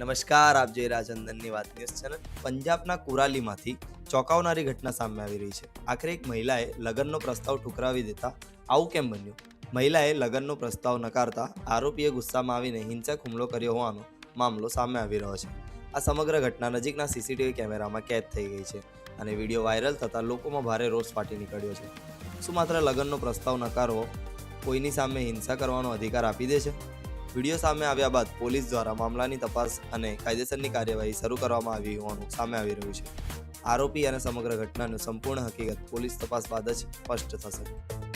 નમસ્કાર, આપ જોઈ રહ્યા છો ચંદનની વાત ન્યૂઝ ચેનલ. પંજાબના કુરાલીમાંથી ચોંકાવનારી ઘટના સામે આવી રહી છે. આખરે એક મહિલાએ લગ્નનો પ્રસ્તાવ ઠુકરાવી દેતા આવું કેમ બન્યું? મહિલાએ લગ્નનો પ્રસ્તાવ નકારતા આરોપીએ ગુસ્સામાં આવીને હિંસક હુમલો કર્યો હોવાનો મામલો સામે આવી રહ્યો છે. આ સમગ્ર ઘટના નજીકના સીસીટીવી કેમેરામાં કેદ થઈ ગઈ છે અને વિડીયો વાયરલ થતાં લોકોમાં ભારે રોષ ફાટી નીકળ્યો છે. શું માત્ર લગ્નનો પ્રસ્તાવ નકારવો કોઈની સામે હિંસા કરવાનો અધિકાર આપી દે છે? વિડીયો સામે આવ્યા બાદ પોલીસ દ્વારા મામલાની તપાસ અને કાયદેસરની કાર્યવાહી શરૂ કરવામાં આવી હોવાનું સામે આવી રહ્યું છે. આરોપી અને સમગ્ર ઘટનાનું સંપૂર્ણ હકીકત પોલીસ તપાસ બાદ જ સ્પષ્ટ થશે.